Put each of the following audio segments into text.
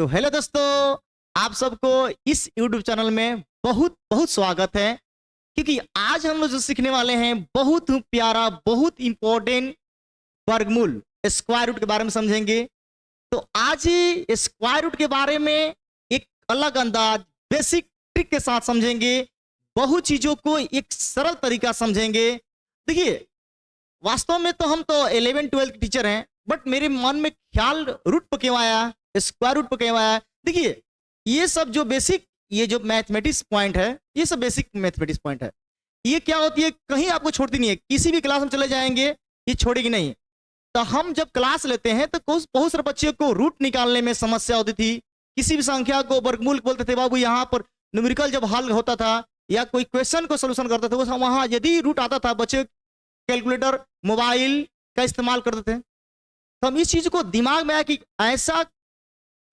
तो हेलो दोस्तों, आप सबको इस YouTube चैनल में बहुत बहुत स्वागत है। क्योंकि आज हम लोग जो सीखने वाले हैं बहुत ही प्यारा, बहुत इंपॉर्टेंट वर्गमूल स्क्वायर रूट के बारे में समझेंगे। तो आज ही स्क्वायर रूट के बारे में एक अलग अंदाज, बेसिक ट्रिक के साथ समझेंगे। बहुत चीजों को एक सरल तरीका समझेंगे। देखिए, वास्तव में तो हम तो 11-12 के टीचर हैं, बट मेरे मन में ख्याल रूट पर क्यों आया, स्क्वायर रूट पर क्यों आया। देखिए, ये सब जो बेसिक, ये जो मैथमेटिक्स पॉइंट है, ये सब बेसिक मैथमेटिक्स पॉइंट है। ये क्या होती है, कहीं आपको छोड़ती नहीं है। किसी भी क्लास में चले जाएंगे, ये छोड़ेगी नहीं। तो हम जब क्लास लेते हैं तो बहुत सारे बच्चों को रूट निकालने में समस्या होती थी। किसी भी संख्या को वर्गमूल बोलते थे, बाबू यहाँ पर न्यूमेरिकल जब हल होता था या कोई क्वेश्चन को सोल्यूशन करते थे, वहां यदि रूट आता था, बच्चे कैलकुलेटर, मोबाइल का इस्तेमाल करते थे। तो हम इस चीज को दिमाग में आया कि ऐसा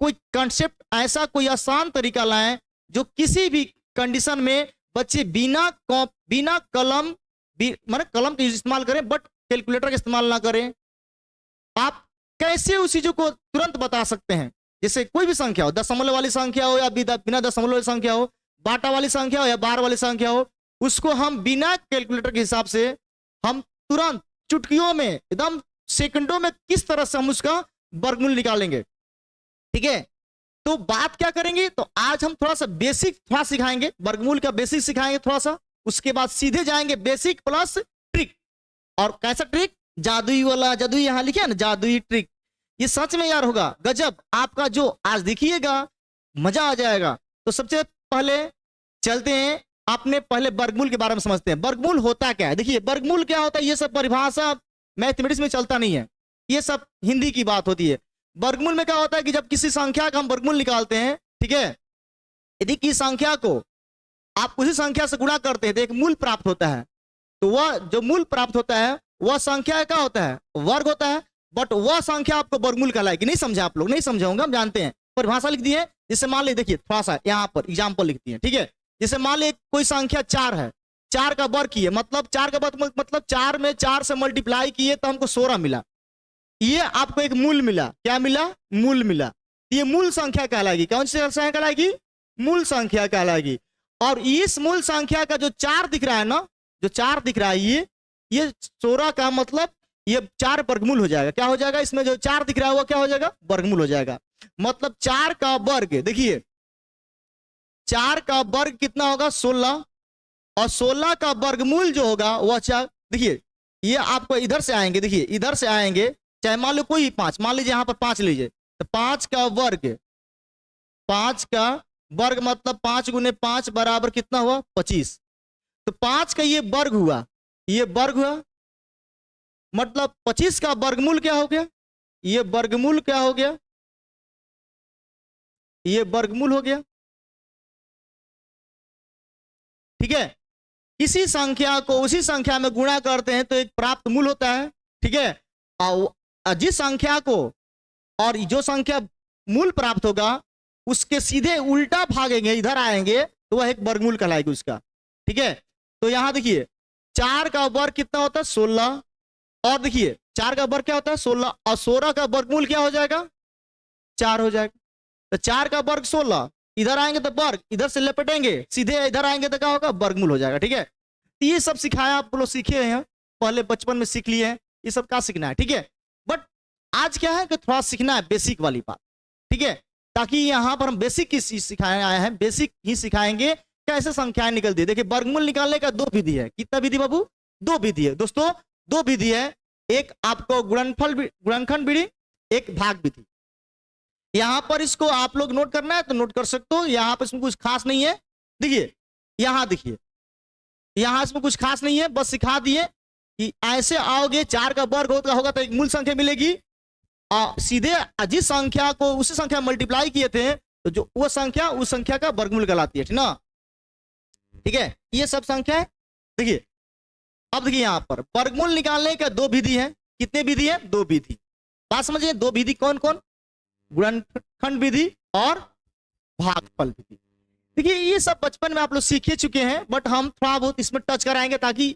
कोई कॉन्सेप्ट, ऐसा कोई आसान तरीका लाएं जो किसी भी कंडीशन में बच्चे बिना कलम, माने कलम का इस्तेमाल करें बट कैलकुलेटर का इस्तेमाल ना करें। आप कैसे उस चीजों को तुरंत बता सकते हैं। जैसे कोई भी संख्या हो, दशमलव वाली संख्या हो या बिना दशमलव वाली संख्या हो, बाटा वाली संख्या हो या बार वाली संख्या हो, उसको हम बिना कैलकुलेटर के हिसाब से हम तुरंत चुटकियों में, एकदम सेकंडों में किस तरह से हम उसका वर्गमूल निकालेंगे। ठीक है, तो बात क्या करेंगे, तो आज हम थोड़ा सा बेसिक थोड़ा सिखाएंगे, वर्गमूल का बेसिक सिखाएंगे थोड़ा सा। उसके बाद सीधे जाएंगे बेसिक प्लस ट्रिक। और कैसा ट्रिक, जादुई वाला, जादुई यहां लिखे है ना, जादुई ट्रिक। ये सच में यार होगा गजब आपका, जो आज देखिएगा मजा आ जाएगा। तो सबसे पहले चलते हैं, आपने पहले वर्गमूल के बारे में समझते हैं। वर्गमूल होता क्या है। देखिए, वर्गमूल क्या होता है, ये सब परिभाषा मैथमेटिक्स में चलता नहीं है, ये सब हिंदी की बात होती है। वर्गमूल में क्या होता है कि जब किसी संख्या का हम वर्गमूल निकालते हैं, ठीक है, यदि किसी संख्या को आप उसी संख्या से गुणा करते हैं तो एक मूल प्राप्त होता है। तो वह जो मूल प्राप्त होता है वह संख्या क्या होता है, वर्ग होता है। बट वह संख्या आपको वर्गमूल कहलाएगी। नहीं समझे आप लोग, नहीं समझाऊंगा, हम जानते हैं। परिभाषा लिख दिए। जैसे मान लीजिए, देखिए थोड़ा सा यहाँ पर एग्जाम्पल लिख दिए, ठीक है। जैसे मान लीजिए कोई संख्या 4 है, 4 का वर्ग किए, मतलब 4 का वर्ग मतलब 4 में 4 से मल्टीप्लाई किए तो हमको 16 मिला। ये आपको एक मूल मिला। क्या मिला, मूल मिला। ये मूल संख्या कहलाएगी। कौन सी संख्या कहलाएगी, मूल संख्या कहलाएगी। और इस मूल संख्या का जो 4 दिख रहा है ना, जो 4 दिख रहा है, ये 16 का मतलब ये 4 वर्गमूल हो जाएगा। क्या हो जाएगा, इसमें जो 4 दिख रहा है वो क्या हो जाएगा, वर्गमूल हो जाएगा। मतलब 4 का वर्ग, देखिए 4 का वर्ग कितना होगा, 16। और 16 का वर्गमूल जो होगा वो 4। देखिए, ये आपको इधर से आएंगे, देखिए इधर से आएंगे, चाहे मान लो कोई 5, मान लीजिए यहां पर 5 लीजिए, तो 5 का वर्ग, 5 का वर्ग मतलब 5 गुने 5 बराबर कितना हुआ, 25। तो 5 का ये वर्ग हुआ, ये वर्ग हुआ, मतलब 25 का वर्गमूल क्या हो गया, ये वर्गमूल क्या हो गया, ये वर्गमूल हो गया। ठीक है, किसी संख्या को उसी संख्या में गुणा करते हैं तो एक प्राप्त मूल होता है। ठीक है, और जिस संख्या को और जो संख्या मूल प्राप्त होगा उसके सीधे उल्टा भागेंगे, इधर आएंगे, तो वह एक वर्गमूल कहलाएगी उसका। ठीक है, तो यहां देखिए 4 का वर्ग कितना होता है, 16। और देखिए 4 का वर्ग क्या होता है, 16। और 16 का वर्गमूल क्या हो जाएगा, 4 हो जाएगा। तो 4 का वर्ग 16, इधर आएंगे तो वर्ग, इधर से लपेटेंगे, सीधे इधर आएंगे तो क्या होगा, वर्गमूल हो जाएगा। ठीक है, तो ये सब सिखाया, आप लोग सीखे हैं, पहले बचपन में सीख लिए हैं, ये सब क्या सीखना है। ठीक है, बट आज क्या है कि थोड़ा सीखना है बेसिक वाली बात। ठीक है, ताकि यहां पर हम बेसिक की सिखाए आए हैं, बेसिक ही सिखाएंगे कैसे संख्याएं निकलती है। देखिए, वर्गमूल निकालने का 2 विधि है। कितना विधि बाबू, 2 विधि है दोस्तों, 2 विधि है। एक आपको गुणनखंड विधि, एक भाग विधि। यहां पर इसको आप लोग नोट करना है तो नोट कर सकते हो। यहां पर इसमें कुछ खास नहीं है। देखिए यहां, देखिए यहां इसमें कुछ खास नहीं है, बस सिखा दिए कि ऐसे आओगे, 4 का वर्ग होगा तो एक मूल संख्या मिलेगी। और सीधे जिस संख्या को उसी संख्या मल्टीप्लाई किए थे तो जो वो संख्या उस संख्या का वर्गमूल कहलाती है। ठीक ना, ठीक है, ये सब संख्या है। देखिए, अब देखिए यहां पर वर्गमूल निकालने का 2 विधि है। कितने विधि है, 2 विधि। बात समझिए, 2 विधि कौन कौन, गुणनखंड विधि और भागफल विधि। देखिए, ये सब बचपन में आप लोग सीखे चुके हैं, बट हम थोड़ा बहुत इसमें टच कराएंगे ताकि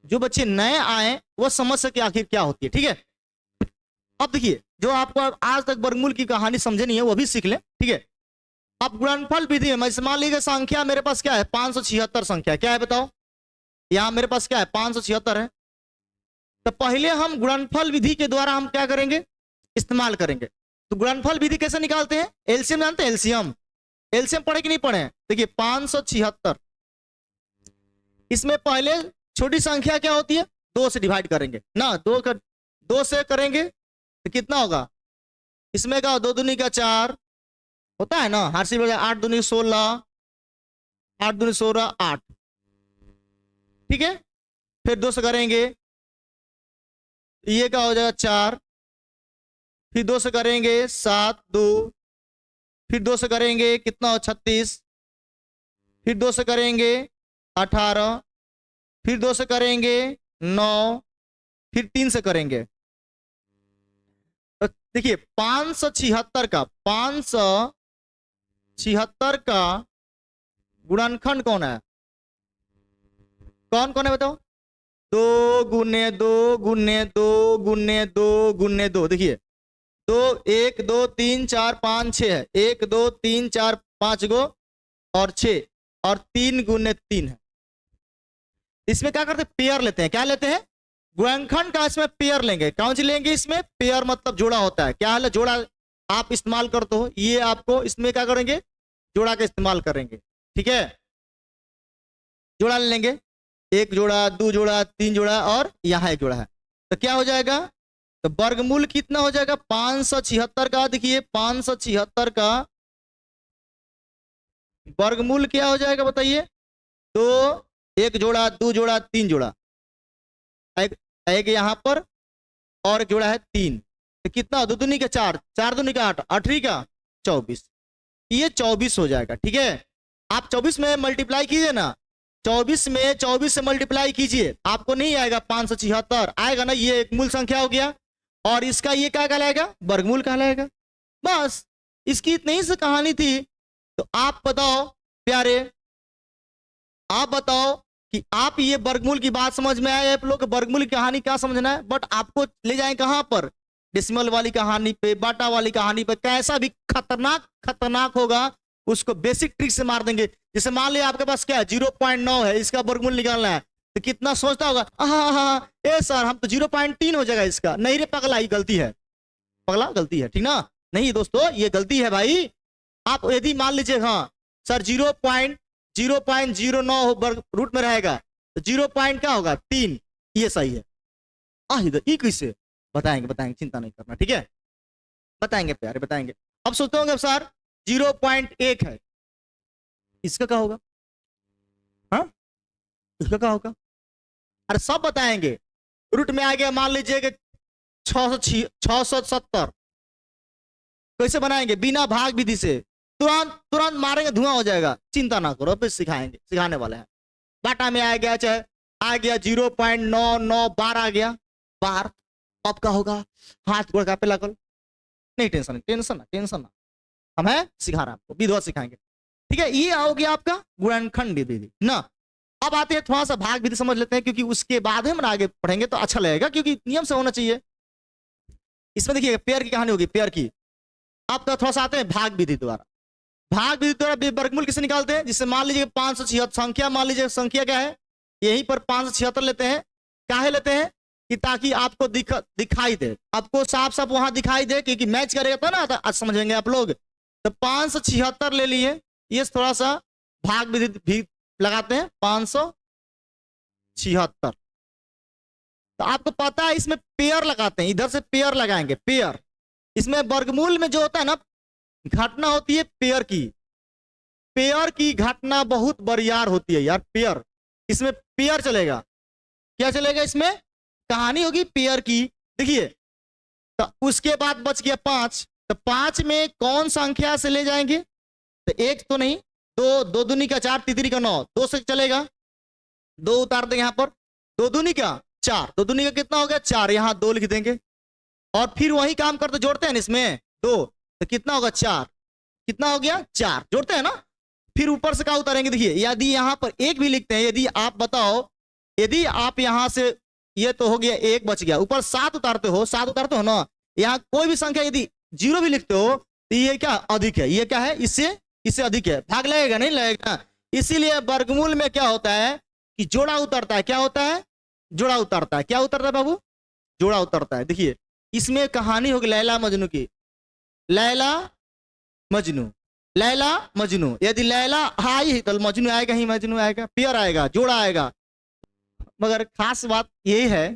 जो बच्चे नए आए वो समझ सके आखिर क्या होती है। ठीक है, अब देखिए, जो आपको आज तक वर्गमूल की कहानी समझे नहीं है वो भी सीख ले, ठीक है। अब गुणनफल विधि में मान लीजिए संख्या मेरे पास क्या है, 576 संख्या, क्या है बताओ, यहां मेरे पास क्या है, 576 है। तो पहले हम गुणनफल विधि के द्वारा हम क्या करेंगे, इस्तेमाल करेंगे। तो गुणनफल विधि कैसे निकालते हैं, एलसीएम जानते हैं, एलसीएम, एलसीएम पढ़े कि नहीं पढ़े, देखिए 576, इसमें पहले छोटी संख्या क्या होती है, 2 से डिवाइड करेंगे ना, 2 से करेंगे तो कितना होगा, इसमें का 2 दूनी का 4 होता है ना, हर सी 8 दूनी 16, 8 दूनी 16, 8, ठीक है। फिर 2 से करेंगे, ये क्या हो जाएगा 4, फिर 2 से करेंगे 7, 2, फिर 2 से करेंगे कितना हो 36, फिर 2 से करेंगे 18, फिर 2 से करेंगे 9, फिर 3 से करेंगे। तो देखिए 576 का गुणनखंड कौन है, कौन कौन है बताओ, 2 गुने 2 गुने 2 गुने 2 गुने 2, देखिए 2, 1 2 3 4 5 6 है, 1 2 3 4 5 गो और 6 और 3 गुने 3 है। इसमें क्या करते हैं, पेयर लेते हैं, क्या लेते हैं, गुणनखंड का इसमें पेयर लेंगे, कौन सी लेंगे, इसमें पेयर मतलब जोड़ा होता है, क्या है जोड़ा आप इस्तेमाल करते हो, ये आपको इसमें क्या करेंगे, जोड़ा का इस्तेमाल करेंगे, ठीक है। जोड़ा ले लेंगे, 1 जोड़ा 2 जोड़ा 3 जोड़ा और यहाँ 1 जोड़ा है, तो क्या हो जाएगा, तो वर्गमूल कितना हो जाएगा 576 का, देखिए 576 का वर्गमूल क्या हो जाएगा बताइए, 2, 1 जोड़ा 2 जोड़ा 3 जोड़ा, एक यहां पर और एक जोड़ा है 3, तो कितना 2 दूनी का 4, 4 दूनी का 8, 8 का 24, ये 24 हो जाएगा, ठीक है। आप 24 में मल्टीप्लाई कीजिए ना, 24 में 24 से मल्टीप्लाई कीजिए, आपको नहीं आएगा 576 आएगा ना, ये एक मूल संख्या हो गया और इसका ये क्या कहलाएगा, वर्गमूल कहलाएगा। बस इसकी इतनी सी कहानी थी। तो आप बताओ प्यारे, आप बताओ कि आप ये वर्गमूल की बात समझ में आए, आप लोग वर्गमूल की कहानी क्या समझना है, बट आपको ले जाएं कहां पर, डेसिमल वाली कहानी पे, बाटा वाली कहानी पे, कैसा भी खतरनाक होगा उसको बेसिक ट्रिक से मार देंगे। जैसे मान लिया आपके पास क्या है 0.9 है, इसका वर्गमूल निकालना है, तो कितना सोचता होगा, हाँ ए सर हम तो 0.3 हो जाएगा इसका, नहीं रे पगला, ये गलती है, पगला गलती है, ठीक ना, नहीं दोस्तों ये गलती है भाई। आप यदि मान लीजिए हाँ सर 0.09 रूट में रहेगा, तो 0 क्या होगा 3, ये सही है। इधर ये कैसे बताएंगे, चिंता नहीं करना, ठीक है, बताएंगे प्यारे बताएंगे। अब सोचते होंगे सर 0.1 है, इसका क्या होगा, हाँ इसका क्या होगा, अरे सब बताएंगे। रूट में आ गया मान लीजिए कि 670, कैसे बनाएंगे, बिना भाग विधि से, तुरंत मारेंगे, धुआं हो जाएगा, चिंता ना करो, फिर सिखाएंगे, सिखाने वाले हैं। बाटा में आ गया, चाहे आ गया 0.99 बार आ गया, बार अब क्या होगा, हाथ गोड़ का पे लगल, नहीं टेंशन ना, हम है सिखा रहे हैं आपको, विधवा सिखाएंगे, ठीक है। ये आओ गया आपका गुणनखंड विधि ना। अब आते हैं थोड़ा सा भाग विधि समझ लेते हैं, क्योंकि उसके बाद हम आगे पढ़ेंगे तो अच्छा लगेगा, क्योंकि नियम से होना चाहिए। इसमें देखिए पेयर की कहानी होगी, पेयर की। अब थोड़ा सा आते हैं भाग विधि द्वारा। भाग विधि द्वारा वर्गमूल किसे निकालते हैं, जिससे मान लीजिए 576 संख्या, मान लीजिए संख्या क्या है, यहीं पर 576 लेते हैं, काहे लेते हैं कि ताकि आपको दिखाई दे, आपको साफ साफ वहां दिखाई दे, क्योंकि मैच करेगा तो ना, तो आज समझेंगे आप लोग। तो 576 ले लिए, ये थोड़ा सा भाग विधि भी लगाते हैं 576। तो आपको पता है इसमें पेयर लगाते हैं, इधर से पेयर लगाएंगे, पेयर। इसमें वर्गमूल में जो होता है ना घटना होती है पेयर की घटना बहुत बरियार होती है यार, पेयर। इसमें पेयर चलेगा, क्या चलेगा, इसमें कहानी होगी पेयर की। देखिए तो उसके बाद बच गया 5, तो 5 में कौन संख्या से ले जाएंगे, तो 1 तो नहीं, 2 दूनी का 4, तीसरी का 9, 2 से चलेगा, 2 उतार देंगे यहां पर, 2 दूनी का 4, 2 दूनी का कितना हो गया 4, यहां 2 लिख देंगे, और फिर वही काम करते जोड़ते हैं ना इसमें 2, तो कितना होगा 4, कितना हो गया 4, जोड़ते हैं ना। फिर ऊपर से क्या उतारेंगे, देखिए यदि यहां पर 1 भी लिखते हैं, यदि आप बताओ, यदि आप यहां से, ये तो हो गया 1 बच गया, ऊपर 7 उतारते हो ना, यहाँ कोई भी संख्या यदि 0 भी लिखते हो तो ये क्या अधिक है, ये क्या है, इससे इससे अधिक है, भाग लगेगा नहीं लगेगा। इसीलिए वर्गमूल में क्या होता है कि जोड़ा उतरता है। क्या होता है, जोड़ा उतरता है। क्या उतरता है बाबू, जोड़ा उतरता है। देखिए इसमें कहानी होगी लैला मजनू की, लैला मजनू, लैला मजनू। यदि लैला आई तो मजनू आएगा ही, मजनू आएगा, पेयर आएगा, जोड़ा आएगा। मगर खास बात यही है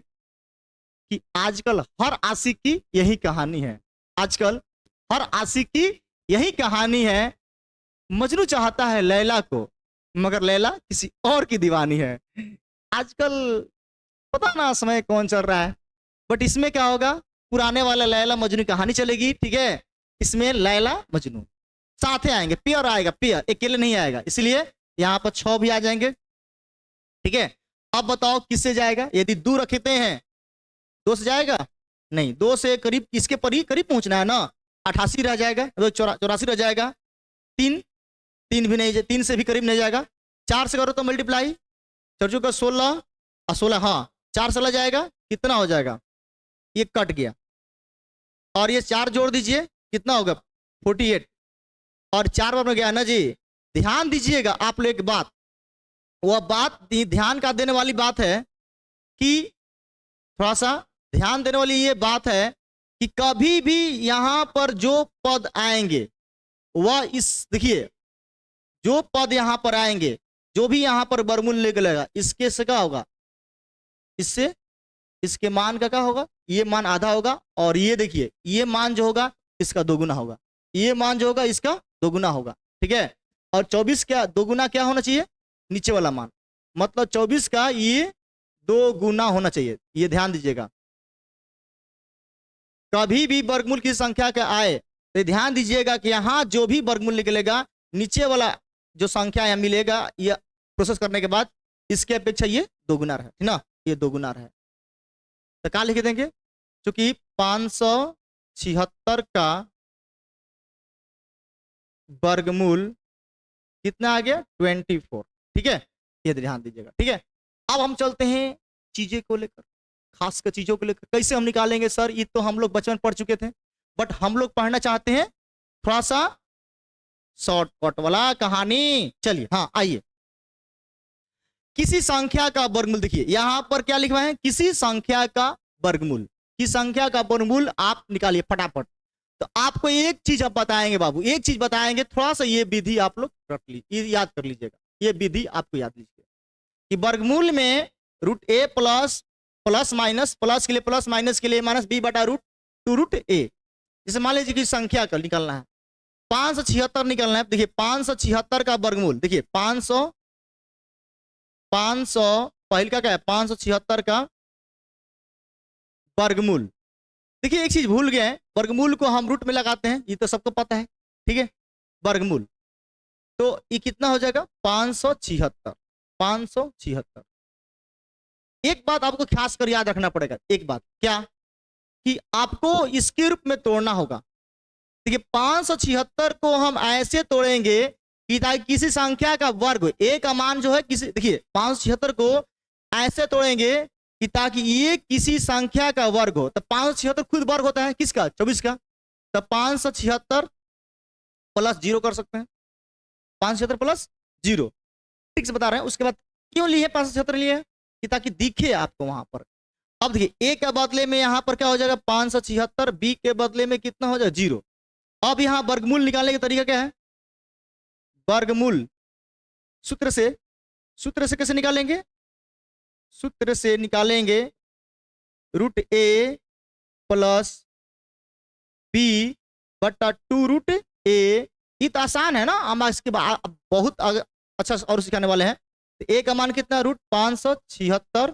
कि आजकल हर आशिक की यही कहानी है, आजकल हर आशिक की यही कहानी है। मजनू चाहता है लैला को, मगर लैला किसी और की दीवानी है। आजकल पता ना समय कौन चल रहा है, बट इसमें क्या होगा, पुराने वाला लैला मजनू कहानी चलेगी, ठीक है। इसमें लैला मजनू साथ ही आएंगे, पेयर आएगा, पेयर, अकेले नहीं आएगा। इसलिए यहाँ पर 6 भी आ जाएंगे, ठीक है। अब बताओ किससे जाएगा, यदि 2 रखते हैं 2 से जाएगा नहीं, 2 से करीब किसके करीब पहुंचना है ना, 88 रह जाएगा, 84 रह जाएगा। 3 भी नहीं, 3 से भी करीब नहीं जाएगा। 4 से करो तो मल्टीप्लाई, 4 का 16 और 16, हाँ 4 16 जाएगा, कितना हो जाएगा, ये कट गया। और ये 4 जोड़ दीजिए, कितना होगा 48, और 4 बार में गया ना जी। ध्यान दीजिएगा आप लोग एक बात, वह बात ध्यान का देने वाली बात है कि थोड़ा सा ध्यान देने वाली ये बात है कि कभी भी यहां पर जो पद आएंगे वह इस, देखिए जो पद यहां पर आएंगे, जो भी यहां पर वर्गमूल निकलेगा, इसके से क्या होगा, इससे इसके मान का क्या होगा, ये मान आधा होगा, और ये देखिए ये मान जो होगा इसका 2 गुना होगा, ये मान जो होगा इसका 2 गुना होगा, ठीक है। और 24 क्या 2 गुना क्या होना चाहिए, नीचे वाला मान, मतलब 24 का ये 2 गुना होना चाहिए। ये ध्यान दीजिएगा, कभी भी वर्गमूल की संख्या का आए तो ध्यान दीजिएगा कि यहाँ जो भी वर्गमूल निकलेगा, नीचे वाला जो संख्या यहाँ मिलेगा, ये प्रोसेस करने के बाद इसके अपेक्षा ये 2 गुना रहे, ठीक ना, ये 2 गुना रहे। तो क्या लिख देंगे, क्योंकि 576 का वर्गमूल कितना आ गया 24, ठीक है। ये ध्यान दीजिएगा, ठीक है। अब हम चलते हैं चीजें को लेकर, खास कर चीजों को लेकर कैसे हम निकालेंगे सर, ये तो हम लोग बचपन पढ़ चुके थे, बट हम लोग पढ़ना चाहते हैं थोड़ा सा शॉर्टकट वाला कहानी। चलिए हाँ आइए, किसी संख्या का वर्गमूल, देखिए यहां पर क्या लिखा है, किसी संख्या का वर्गमूल, किसी संख्या का वर्गमूल आप निकालिए फटाफट। तो आपको एक चीज आप बताएंगे बाबू, एक चीज बताएंगे, थोड़ा सा ये विधि आप लोग रख लीजिए, याद कर लीजिएगा, ये विधि आपको याद लीजिएगा कि वर्गमूल में रूट ए प्लस प्लस माइनस, प्लस के लिए प्लस, माइनस के लिए माइनस, बी बटा रूट 2 रूट ए। जैसे मान लीजिए कि संख्या का निकालना है 576 निकालना है। देखिए 576 का वर्गमूल, देखिए 500 पहले का क्या है 576 का वर्गमूल। देखिए एक चीज भूल गए, वर्गमूल को हम रूट में लगाते हैं, ये तो सबको पता है, ठीक है। वर्गमूल तो ये कितना हो जाएगा 576, 576। एक बात आपको खास कर याद रखना पड़ेगा, एक बात क्या, कि आपको इसके रूप में तोड़ना होगा। देखिए 576 को हम ऐसे तोड़ेंगे कि ताकि किसी संख्या का वर्ग, ए का मान जो है किसी, देखिए 576 को ऐसे तोड़ेंगे कि ताकि ये किसी संख्या का वर्ग हो। तो 576 खुद वर्ग होता है किसका, 24 का। तो 576 प्लस 0 कर सकते हैं, 576 प्लस 0, ठीक से बता रहे हैं। उसके बाद क्यों लिए 576 लिए, कि ताकि दिखे आपको वहां पर। अब देखिए ए के बदले में यहां पर क्या हो जाएगा 576, बी के बदले में कितना हो जाएगा 0। अब यहां वर्गमूल निकालने का तरीका क्या है, वर्गमूल सूत्र से कैसे निकालेंगे, सूत्र से निकालेंगे रूट ए प्लस बी बटा 2 रूट ए। ये तो आसान है ना, हम इसके बाद बहुत अच्छा और सिखाने वाले हैं। तो ए का मान कितना रूट 576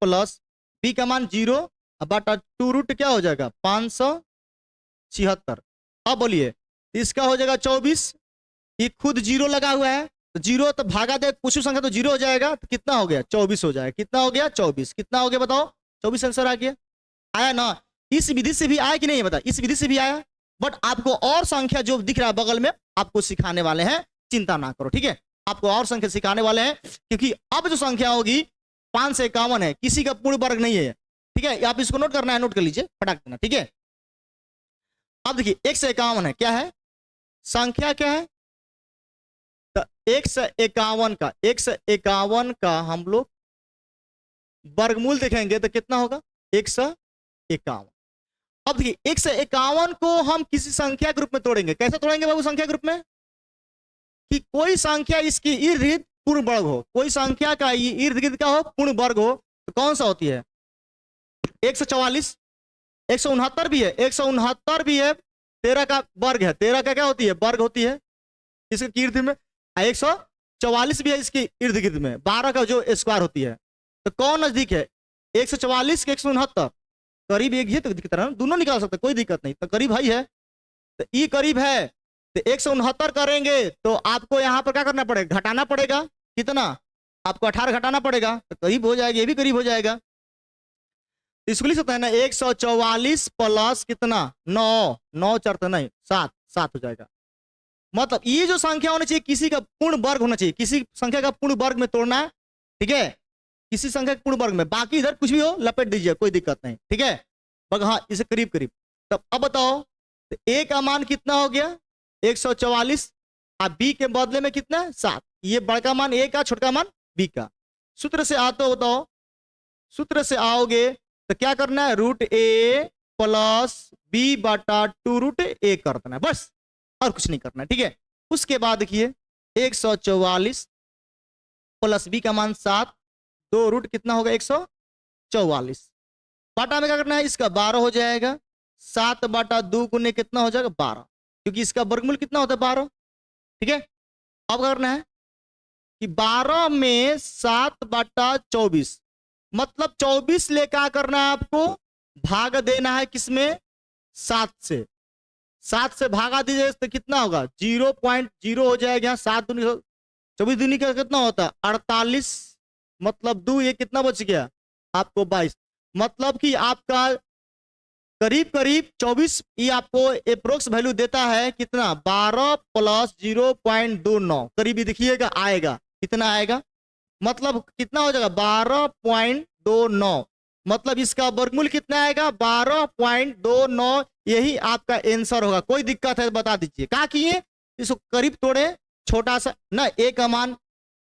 प्लस बी का मान 0 बटा 2 रूट क्या हो जाएगा 576। अब बोलिए इसका हो जाएगा 24, ये खुद 0 लगा हुआ है, तो 0 तो भागा दे कुछ संख्या तो 0 हो जाएगा, तो कितना हो गया 24 हो जाएगा। कितना हो गया 24, कितना हो गया बताओ 24 आंसर आ गया, आया ना। इस विधि से भी आया कि नहीं बता, इस विधि से भी आया, बट आपको और संख्या जो दिख रहा है बगल में आपको सिखाने वाले हैं, चिंता ना करो, ठीक है। आपको और संख्या सिखाने वाले हैं, क्योंकि अब जो संख्या होगी 551 है, किसी का पूर्ण वर्ग नहीं है। ठीक है, आप इसको नोट करना है, नोट कर लीजिए, फटाक देना। ठीक है, अब देखिए 151 है, क्या है संख्या, क्या है, तो 151 का हम लोग वर्गमूल देखेंगे तो कितना होगा 151। अब देखिए 151 को हम किसी संख्या के रूप में तोड़ेंगे, कैसे तोड़ेंगे बाबू संख्या के रूप में, कि कोई संख्या इसकी इर्द गिर्द पूर्ण वर्ग हो, कोई संख्या का इर्द गिर्द क्या हो पूर्ण वर्ग हो, तो कौन सा होती है 144, 169 भी है, 169 भी है, 13 का वर्ग है, 13 का क्या होती है वर्ग होती है इसके इर्द में, 144 भी है इसके इर्द गिर्द में, 12 का जो स्क्वायर होती है, तो कौन नजदीक है 144 के 169, करीब एक ही तो तरह दोनों निकाल सकते, कोई दिक्कत नहीं, तो करीब भाई है, तो ई करीब है, तो 169 करेंगे तो आपको यहाँ पर क्या करना पड़ेगा, घटाना पड़ेगा, कितना आपको 18 घटाना पड़ेगा, तो करीब हो जाएगा, ये भी करीब हो जाएगा। तो इसको लिख सकते हैं ना 144 प्लस कितना 9, 9 4 तो नहीं 7, 7 हो जाएगा। मतलब ये जो संख्या होनी चाहिए किसी का पूर्ण वर्ग होना चाहिए, किसी संख्या का पूर्ण वर्ग में तोड़ना है। ठीक है, किसी संख्या के पूर्ण वर्ग में, बाकी इधर कुछ भी हो लपेट दीजिए, कोई दिक्कत नहीं। ठीक है, बस हाँ इसे करीब करीब। तब अब बताओ तो ए का मान कितना हो गया 144, अब बी के बदले में कितना 7, ये बड़का मान ए का, छोटका मान बी का। सूत्र से आते हो, बताओ सूत्र से आओगे तो क्या करना है, रूट ए प्लस बी बटा 2 रूट ए कर देना है, बस और कुछ नहीं करना है। ठीक है, उसके बाद देखिए 144 प्लस बी का मान 7, 2 रूट कितना होगा 144, बाटा में क्या करना है इसका 12 हो जाएगा, 7 बटा 2 गुने कितना हो जाएगा 12, क्योंकि इसका वर्गमूल कितना होता है 12। ठीक है, अब क्या करना है कि 12 में 7 बटा 24, मतलब 24 ले क्या करना है आपको भाग देना है किसमें 7 से, 7 से भागा दीजिए तो कितना होगा 0.0 हो जाएगा, 7 दूनी 24 दूनी का कितना होता है 48, मतलब 2 ये कितना बच गया आपको 22, मतलब कि आपका करीब करीब 24, ये आपको अप्रोक्स वैल्यू देता है कितना 12 प्लस 0.29, करीब देखिएगा आएगा कितना आएगा, मतलब कितना हो जाएगा 12.29, मतलब इसका वर्गमूल कितना आएगा 12.29, यही आपका आंसर होगा। कोई दिक्कत है बता दीजिए, क्या किए इसको करीब तोड़े, छोटा सा ना ए का मान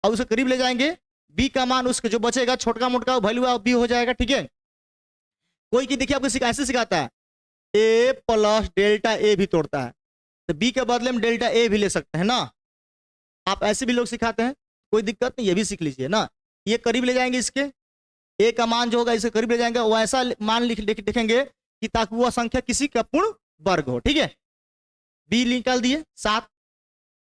और उसे करीब ले जाएंगे, बी का मान उसके जो बचेगा छोटका मोटका वैल्यू बी हो जाएगा। ठीक है, कोई की देखिए आपको ऐसे सिखाता है ए प्लस डेल्टा ए भी तोड़ता है, तो बी के बदले में डेल्टा ए भी ले सकते हैं ना, आप ऐसे भी लोग सिखाते हैं, कोई दिक्कत नहीं, ये भी सीख लीजिए ना। ये करीब ले जाएंगे इसके, ए का मान जो होगा इसे करीब ले जाएंगे, वो ऐसा मान लिखेंगे कि ताकि वह संख्या किसी का पूर्ण वर्ग हो। ठीक है, बी निकाल दिए 7,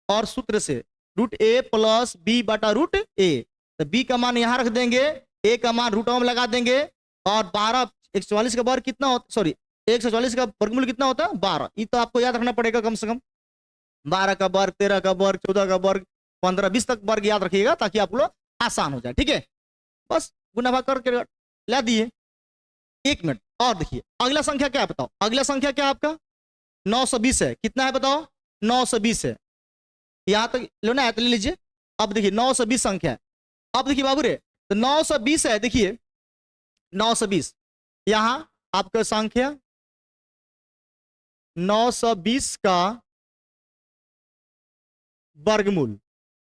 और सूत्र से रूट ए प्लस बी बटा रूट ए, तो बी का मान यहां रख देंगे, ए का मान रूट में लगा देंगे, और 12 144 का वर्ग कितना होता, सॉरी 144 का वर्गमूल कितना होता है 12, ये तो आपको याद रखना पड़ेगा कम से कम, 12 का वर्ग 13 का वर्ग 14 का वर्ग 15 20 तक वर्ग याद रखिएगा ताकि आप लोग आसान हो जाए। ठीक है, बस गुना भाग करके ला दिए। 1 मिनट और देखिए अगला संख्या क्या है बताओ, अगला संख्या क्या है आपका 920 है, कितना है बताओ 920 है, यहां तक लो ना ले लीजिए। अब देखिए 920 संख्या है, अब देखिए बाबू रे तो 920 है, देखिए 920 यहां आपका संख्या 920 का वर्गमूल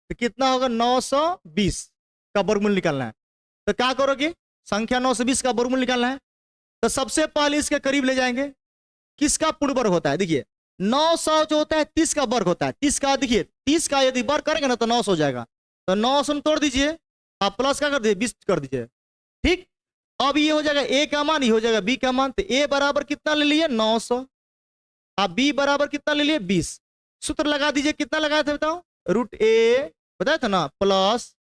तो कितना होगा 920 का वर्गमूल निकालना है, तो क्या करोगे संख्या 920 का वर्गमूल निकालना है, तो सबसे पहले इसके करीब ले जाएंगे, किसका पूर्ण वर्ग होता है देखिए 900 जो होता है 30 का वर्ग होता है, 30 का देखिए 30 का यदि वर्ग करेंगे ना तो 900 हो जाएगा, तो 900 में तोड़ दीजिए, आप प्लस क्या कर दीजिए 20 कर दीजिए। ठीक, अब ये हो जाएगा ए का मान, ये हो जाएगा बी का मान, तो ए बराबर कितना ले लिए 900, अब बी बराबर कितना ले लिए 20, सूत्र लगा दीजिए, कितना लगाया था बताओ रूट ए बताया था ना प्लस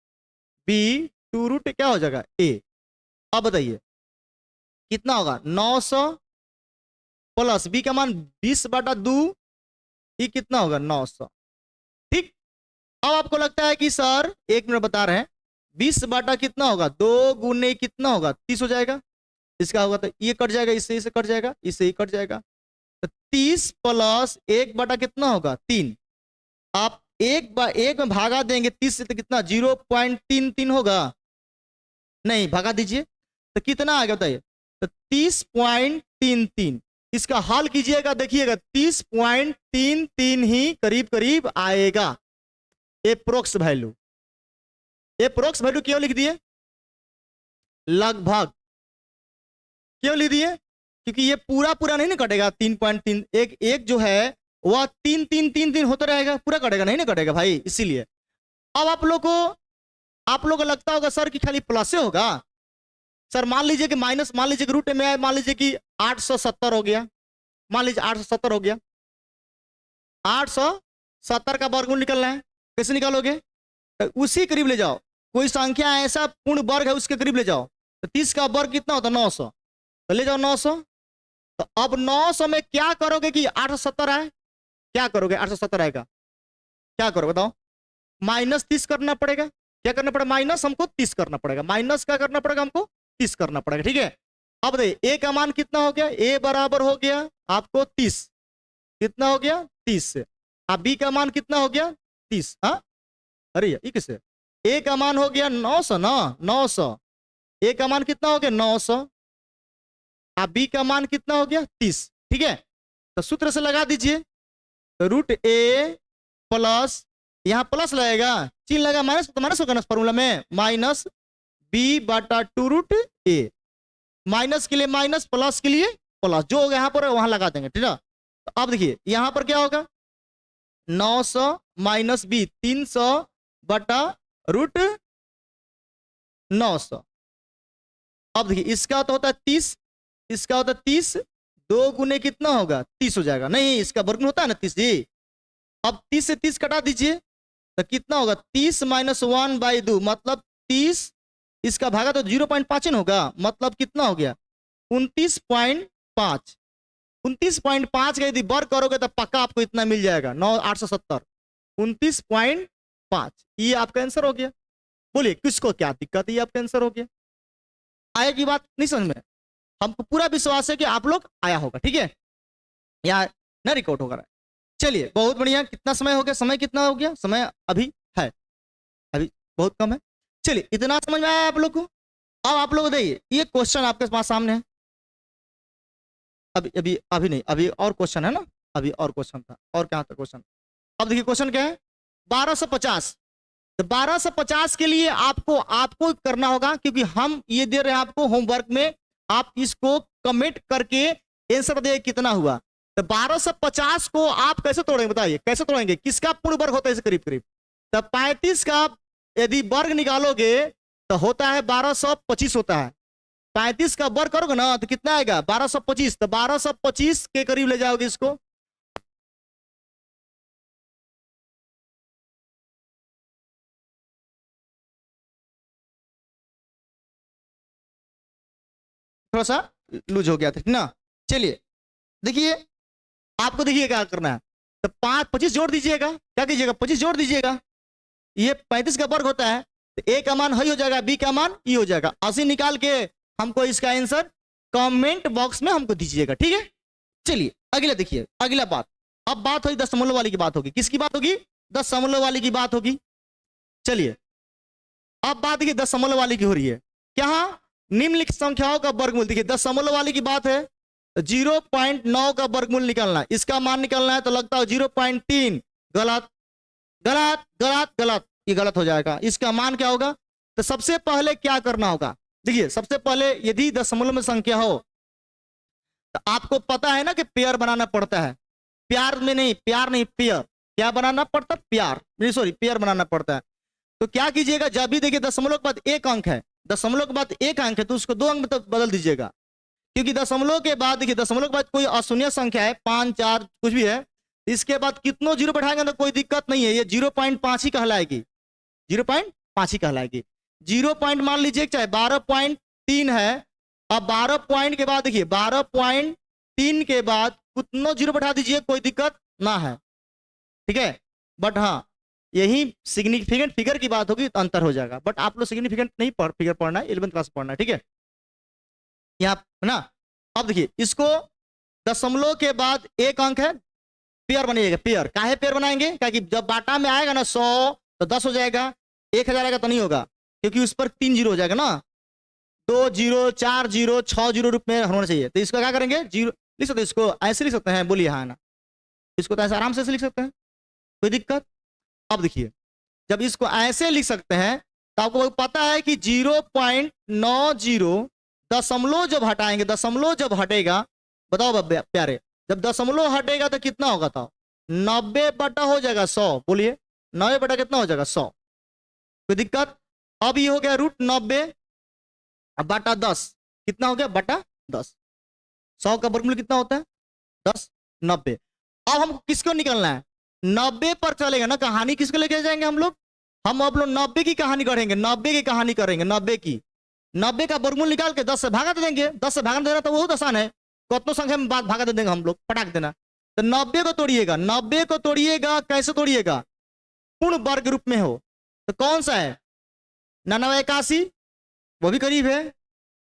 बी 2 रूट क्या हो जाएगा ए। अब बताइए कितना होगा 900 प्लस बी का मान 20 बटा 2, ये कितना होगा 900। ठीक, अब आपको लगता है कि सर 1 मिनट बता रहे हैं 20 बटा कितना होगा 2 गुने कितना होगा 30 हो जाएगा, इसका होगा तो ये कट जाएगा, इससे इसे कट जाएगा, इससे ही कट जाएगा, तो 30 प्लस 1 बटा कितना होगा 3, आप 1 में भागा देंगे 30 से तो कितना 0.33 होगा, नहीं, भगा दीजिए। तो कितना आ गया बताइए? तो 30.33। इसका हल कीजिएगा, देखिएगा 30.33 ही करीब करीब आएगा। एप्रोक्स वैल्यू, एप्रोक्स वैल्यू क्यों लिख दिए? लगभग क्यों लिख दिए? क्योंकि ये पूरा पूरा नहीं ना कटेगा। 3.3 एक एक जो है वह 3 होता रहेगा, पूरा कटेगा नहीं ना कटेगा भाई, इसीलिए। अब आप लोग को लगता होगा सर कि खाली प्लस से होगा। सर मान लीजिए कि माइनस, मान लीजिए कि रूट में आए, मान लीजिए कि 870 हो गया, मान लीजिए 870 हो गया। 870 का वर्गमूल निकलना है, कैसे निकालोगे? तो उसी करीब ले जाओ, कोई संख्या ऐसा पूर्ण वर्ग है उसके करीब ले जाओ। तो 30 का वर्ग कितना होता है? 900। तो ले जाओ 900। तो अब 900 में क्या करोगे कि 870 आए? क्या करोगे? 870 आएगा, क्या करोगे बताओ? -30 करना पड़ेगा। क्या करना पड़ेगा? माइनस हमको 30 करना पड़ेगा। माइनस क्या करना पड़ेगा? हमको 30 करना पड़ेगा, ठीक है। अब देखिए ए का मान कितना हो गया? ए बराबर हो गया आपको 30। कितना हो गया? 30 से। अब बी का मान कितना हो गया? 30। हाँ, अरे ये किसे? ए का मान हो गया 900 ना, 900। ए का मान कितना हो गया? 900। अब बी का मान कितना हो गया? 30, ठीक है। तो सूत्र से लगा दीजिए, तो रूट ए प्लस, यहां प्लस लगेगा, चिन्ह लगा माइनस, तो माइनस होगा ना फॉर्मूला में, माइनस बी बटा 2 रूट ए। माइनस के लिए माइनस, प्लस के लिए प्लस, जो होगा यहां पर वहां लगा देंगे, ठीक है। तो अब देखिए यहां पर क्या होगा? 900 माइनस बी 300 बटा रूट 900। अब देखिए इसका तो होता है 30, इसका होता है 30, 2 गुने कितना होगा? 30 हो जाएगा। नहीं, इसका वर्गमूल होता है ना 30 जी। अब 30 से 30 कटा दीजिए, तो कितना होगा? 30 माइनस 1/2, मतलब 30, इसका भागा तो 0.5 होगा, मतलब कितना हो गया? 29.5। 29.5 का यदि वर्ग करोगे तो पक्का आपको इतना मिल जाएगा, 870। 29.5 ये आपका आंसर हो गया। बोलिए किसको क्या दिक्कत है? ये आपका आंसर हो गया। आया की बात नहीं समझ में? हमको पूरा विश्वास है कि आप लोग आया होगा, ठीक है। यहाँ ना रिकॉर्ड होगा। चलिए बहुत बढ़िया। कितना समय हो गया? समय कितना हो गया? समय अभी है, अभी बहुत कम है। चलिए इतना समझ में आया आप लोग को? अब आप लोग देखिए ये क्वेश्चन आपके पास सामने है। अभी अभी अभी नहीं, अभी और क्वेश्चन है ना, अभी और क्वेश्चन था। और क्या था क्वेश्चन? अब देखिए क्वेश्चन क्या है? 1250। तो 1250 के लिए आपको आपको करना होगा, क्योंकि हम ये दे रहे हैं आपको होमवर्क में, आप इसको कमेंट करके आंसर दे कितना हुआ। तो 1250 को आप कैसे तोड़ेंगे? बताइए कैसे तोड़ेंगे? किसका पूर्ण वर्ग होता है इसे करीब करीब? तो 35 का यदि वर्ग निकालोगे तो होता है 1225 होता है। 35 का वर्ग करोगे ना तो कितना आएगा? 1225। तो 1225 के करीब ले जाओगे इसको। थोड़ा सा लूज हो गया था ना। चलिए देखिए आपको देखिए क्या करना है। तो 25 जोड़ दीजिएगा। क्या कीजिएगा? 25 जोड़ दीजिएगा। ये 35 का वर्ग होता है, तो ए का मान हई हो जाएगा, बी का मान ई हो जाएगा। 80 निकाल के हमको इसका आंसर कमेंट बॉक्स में हमको दीजिएगा, ठीक है। चलिए अगला देखिए, अगला बात। अब बात होगी दशमलव वाली की बात होगी। किसकी बात होगी? दशमलव वाली की बात होगी। चलिए अब बात देखिए दशमलव वाली की हो रही है। क्या? निम्नलिखित संख्याओं का वर्गमूल। देखिए दशमलव वाली की बात है, 0.9 का वर्गमूल निकालना है, इसका मान निकालना है। तो लगता है 0.3। गलत गलत गलत गलत, ये गलत हो जाएगा। इसका मान क्या होगा? तो सबसे पहले क्या करना होगा? देखिए सबसे पहले यदि दशमलव में संख्या हो तो आपको पता है ना कि पेयर बनाना पड़ता है। प्यार में नहीं, प्यार नहीं, पेयर। क्या बनाना पड़ता? प्यार नहीं, सॉरी, पेयर बनाना पड़ता है। तो क्या कीजिएगा? जब भी देखिए दशमलव के बाद एक अंक है, दशमलव के बाद एक अंक है, तो उसको 2 अंक में तो बदल दीजिएगा। क्योंकि दशमलव के बाद देखिए, दशमलव के बाद कोई अशून्य संख्या है, 5 4 कुछ भी है, इसके बाद कितनों जीरो बैठाएंगे तो कोई दिक्कत नहीं है, ये 0.5 ही कहलाएगी, 0.5 ही कहलाएगी। 0 पॉइंट मान लीजिए, चाहे 12.3 है। अब 12 पॉइंट के बाद देखिए 12.3 के बाद कितनों जीरो बैठा दीजिए, कोई दिक्कत ना है, ठीक है। बट हाँ यही सिग्निफिकेंट फिगर की बात होगी तो अंतर हो जाएगा। बट आप लोग सिग्निफिकेंट नहीं फिगर पढ़ना है, 11th क्लास पढ़ना है, ठीक है। यहाँ ना अब देखिए इसको दशमलव के बाद एक अंक है, पेयर बनेगा। पेयर काहे पेयर बनाएंगे? क्योंकि जब बाटा में आएगा ना 100 तो 10 हो जाएगा, 1000 आएगा तो नहीं होगा, क्योंकि उस पर 3 जीरो हो जाएगा ना। 2 जीरो 4 जीरो 6 जीरो रूप में होना चाहिए। तो इसको क्या करेंगे, जीरो लिख सकते हैं, इसको ऐसे लिख सकते हैं, बोलिए हाँ ना, इसको तो ऐसे आराम से ऐसे लिख सकते हैं, कोई दिक्कत। अब देखिए जब इसको ऐसे लिख सकते हैं तो आपको पता है कि 0.90 दशमलव जब हटाएंगे, दशमलव जब हटेगा, बताओ प्यारे, जब दशमलव हटेगा तो कितना होगा, था 90 बटा हो जाएगा 100, बोलिए 90 बटा कितना हो जाएगा 100, कोई दिक्कत। अब ये हो गया √90 बटा 10, कितना हो गया बटा 10, 100 का वर्गमूल कितना होता है 10, 90। अब हम किसको निकलना है, 90 पर चलेगा ना, कहानी किसको लेके जाएंगे हम लोग, हम अब लोग 90 की कहानी करेंगे, 90 की कहानी करेंगे, 90 की, 90 का वर्गमूल निकाल के 10 से भागा दे देंगे, 10 से भागा देना तो बहुत आसान है, कितनों संख्या में भागा दे देंगे हम लोग, पटाक देना। तो 90 को तोड़िएगा, 90 को तोड़िएगा, कैसे तोड़िएगा, पूर्ण वर्ग रूप में हो, तो कौन सा है 99 81, वो भी करीब है,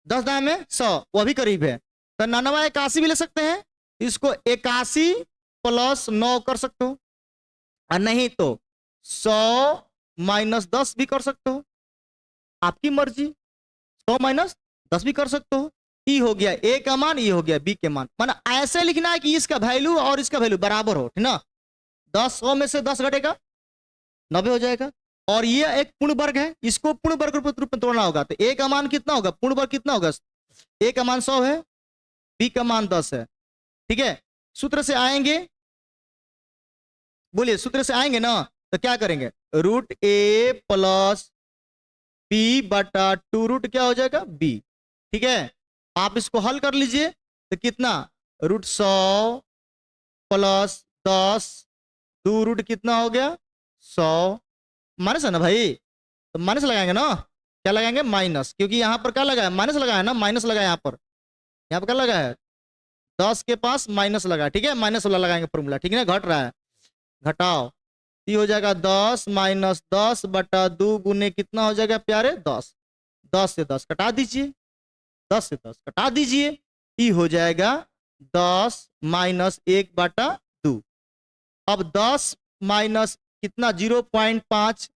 10 दाएं में 100, वो भी करीब है, तो 99 81 भी ले सकते हैं, इसको 81 + 9 कर सकते हो, और नहीं तो 100 - 10 भी कर सकते हो, आपकी मर्जी, 100 - 10 भी कर सकते हो। ई हो गया ए का मान, ये हो गया बी के मान, माना ऐसे लिखना है कि इसका वैल्यू और इसका वैल्यू बराबर हो, ठीक ना, 10 100 में से 10 घटेगा 90 हो जाएगा, और ये एक पूर्ण वर्ग है, इसको पूर्ण वर्ग रूप में तोड़ना होगा, तो ए का मान कितना होगा, पूर्ण वर्ग कितना होगा, ए का मान 100 है, बी का मान 10 है, ठीक है। सूत्र से आएंगे, बोलिए सूत्र से आएंगे ना, तो क्या करेंगे, √a + b बटा 2 क्या हो जाएगा b, ठीक है। आप इसको हल कर लीजिए, तो कितना √100 + 10, 2 कितना हो गया 100, माइनस है ना भाई, तो माइनस लगाएंगे ना, क्या लगाएंगे माइनस, क्योंकि यहाँ पर क्या लगा है माइनस लगा है ना, माइनस लगा है यहाँ पर क्या लगा है 10 के पास माइनस लगा है, ठीक है, माइनस वाला लगाएंगे फॉर्मूला, ठीक है ना, घट रहा है, घटाओ, ये हो जाएगा 10 - 10 बटा 2 गुने कितना हो जाएगा प्यारे 10, 10 से 10 कटा दीजिए, 10 से 10 कटा दीजिए, ये हो जाएगा 10 - 1 बटा 2। अब 10 माइनस कितना 0.5,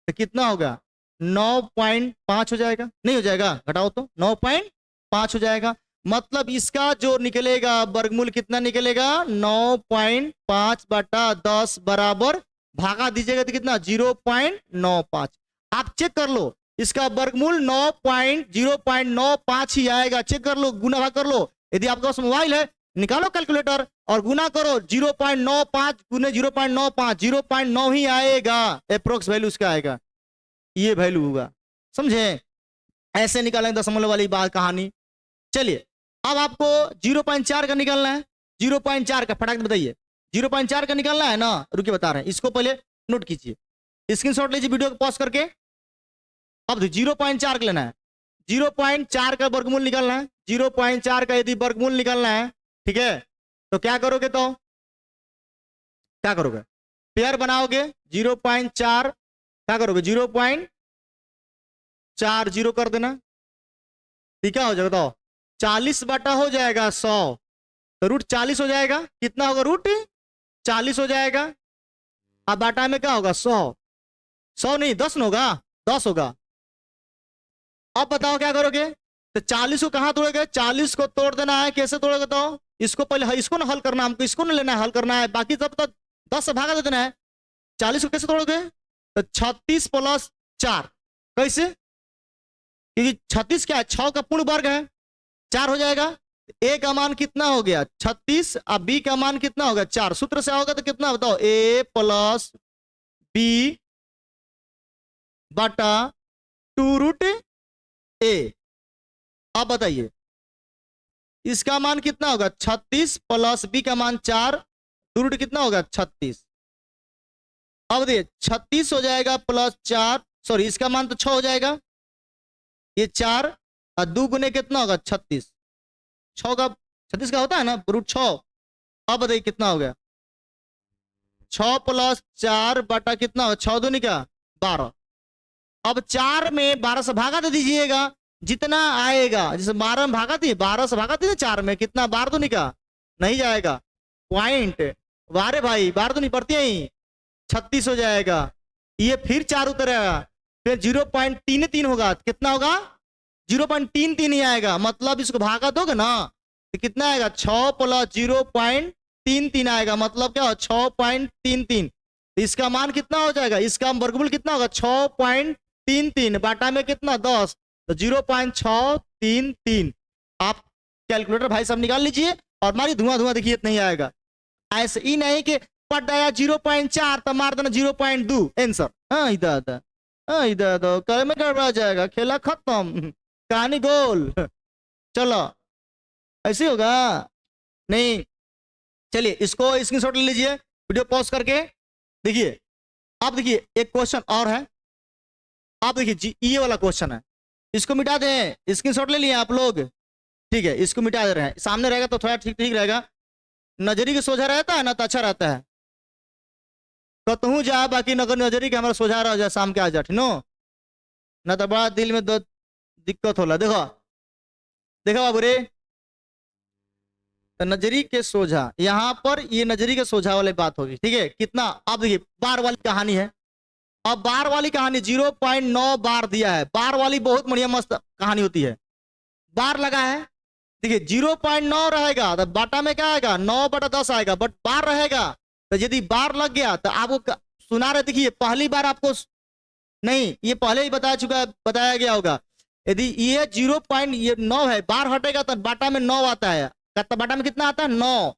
तो कितना होगा 9.5 हो जाएगा, नहीं हो जाएगा, घटाओ तो 9.5 हो जाएगा, मतलब इसका जो निकलेगा वर्गमूल कितना निकलेगा 9.5 बटा 10 बराबर, भागा दीजिएगा तो कितना 0.95, आप चेक कर लो, इसका वर्गमूल 0.95 ही आएगा, चेक कर लो, गुना भाग कर लो, यदि आपके पास मोबाइल है निकालो कैलकुलेटर और गुना करो, 0.95 गुने 0.95, 0.9 ही आएगा, अप्रोक्स वैल्यू उसका आएगा, ये वैल्यू होगा, समझे, ऐसे निकालेंगे दशमलव वाली बात कहानी। चलिए अब आपको 0.4 का निकालना है, 0.4 का फटाक बताइए, 0.4 का निकालना है ना, रुकिए बता रहे हैं, इसको पहले नोट कीजिए, स्क्रीनशॉट लीजिए वीडियो को पॉज करके। अब 0.4 का लेना है, 0.4 का वर्गमूल निकालना है, 0.4 का यदि वर्गमूल निकालना है, ठीक है, तो क्या करोगे, तो क्या करोगे, पेयर बनाओगे, 0.4 क्या करोगे 0.40 कर देना, ठीक है, हो जाएगा, तो 40 बटा हो जाएगा 100, तो √40 हो जाएगा, कितना होगा √40 हो जाएगा, अब बाटा में क्या होगा 100, 100 नहीं 10 न होगा, 10 होगा। अब बताओ क्या करोगे, तो 40 को कहां तोड़ोगे, 40 को तोड़ देना है, कैसे तोड़ोगे, तो इसको पहले इसको ना हल करना, हमको इसको ना लेना है, हल करना है, बाकी सब तो 10 से भागा दे देना है। 40 को कैसे तोड़ोगे, तो 36 + 4, कैसे, क्योंकि 36 क्या है 6 का पूर्ण वर्ग है, 4 हो जाएगा, ए का मान कितना हो गया 36, अब बी का मान कितना होगा 4, सूत्र से होगा तो कितना बताओ, a + b बटा 2√a। अब बताइए इसका मान कितना होगा 36 + b का मान 4, 2 कितना होगा 36, अब देखिए 36 हो जाएगा +4, सॉरी इसका मान तो 6 हो जाएगा, ये 4 और 2 गुने कितना होगा 36, 6 का 36 का होता है ना √6। अब बताइए कितना हो गया 6 + 4 बटा कितना होगा 6 दूनी का 12, अब 4 में 12 से भागा दे दीजिएगा, जितना आएगा, जैसे 12 में भागा थी 12 से भागा थी 4 में कितना 12 दूनी का नहीं जाएगा, पॉइंट 12 भाई 12 तो नहीं पड़ती है, 36 हो जाएगा, ये फिर 4 उतरेगा, फिर 0.33 होगा, कितना होगा 0.33 ही आएगा, मतलब इसको भागा दोगे ना तो कितना आएगा, 6 प्लस 0.33 आएगा, मतलब क्या हो 6.33। तो इसका मान कितना हो जाएगा, इसका वर्गमूल कितना होगा 6.33 बाटा में कितना 10, तो 0.633। आप कैलकुलेटर भाई साहब निकाल लीजिए और मारी धुआं धुआं, देखिए नहीं आएगा। ऐसे ही नहीं कि पट आया 0.4 तो मार देना 0.2 आंसर, हाँ इधर हाँ इधर कर में गड़बड़ा जाएगा, खेला खत्म, कहानी गोल। चलो ऐसे होगा नहीं। चलिए इसको स्क्रीनशॉट ले लीजिए, वीडियो पॉज करके देखिए। आप देखिए एक क्वेश्चन और है, आप देखिए ये वाला क्वेश्चन है, इसको मिटा दें, स्क्रीनशॉट ले लिए आप लोग, ठीक है इसको मिटा दे रहे हैं, सामने रहेगा तो थोड़ा ठीक ठीक रहेगा, नजरी के सोझा रहता है ना तो अच्छा रहता है। कतहूँ जा बाकी नगर नजरी के हमारा सोझा रह जाए, शाम के आ जा नो, ना तो बड़ा दिल में दिक्कत होला। देखो देखो बाबू रे, तो नजरी के सोझा, यहाँ पर ये नजरी के सोझा वाली बात होगी, ठीक है कितना। अब देखिए बार वाली कहानी है, अब बार वाली कहानी 0.9 बार दिया है, बार वाली बहुत बढ़िया मस्त कहानी होती है। बार लगा है, देखिए 0.9 रहेगा तो बाटा में क्या आएगा 9/10 आएगा, बट बार रहेगा तो यदि बार लग गया तो आपको सुना रहे, देखिए पहली बार आपको नहीं, ये पहले ही बताया गया होगा, यदि ये 0.9 है, बार हटेगा तो बाटा में 9 आता है, तो बाटा में कितना आता है 9।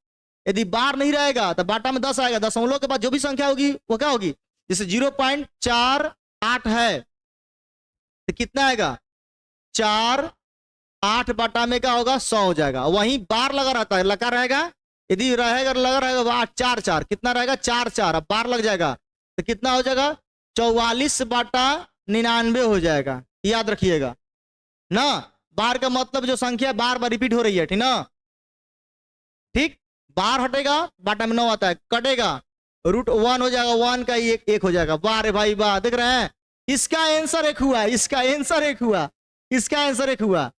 यदि बार नहीं रहेगा तो बाटा में 10 आएगा, दशमलव के बाद जो भी संख्या होगी वो क्या होगी, जैसे 0.48 है तो कितना आएगा 4/8 बाटा में क्या होगा 100 हो जाएगा। वहीं बार लगा रहता है, लगा रहेगा, यदि रहेगा लगा रहेगा 4/4 कितना रहेगा 4/4, अब बार लग जाएगा तो कितना हो जाएगा 44/99 हो जाएगा, याद रखिएगा ना। बार का मतलब जो संख्या बार बार रिपीट हो रही है, ठीक ना, ठीक। बार हटेगा बाटा में 9 आता है, कटेगा √1 हो जाएगा, 1 का एक हो जाएगा। वाह रे भाई वाह, देख रहे हैं इसका आंसर एक हुआ, इसका आंसर एक हुआ, इसका आंसर एक हुआ।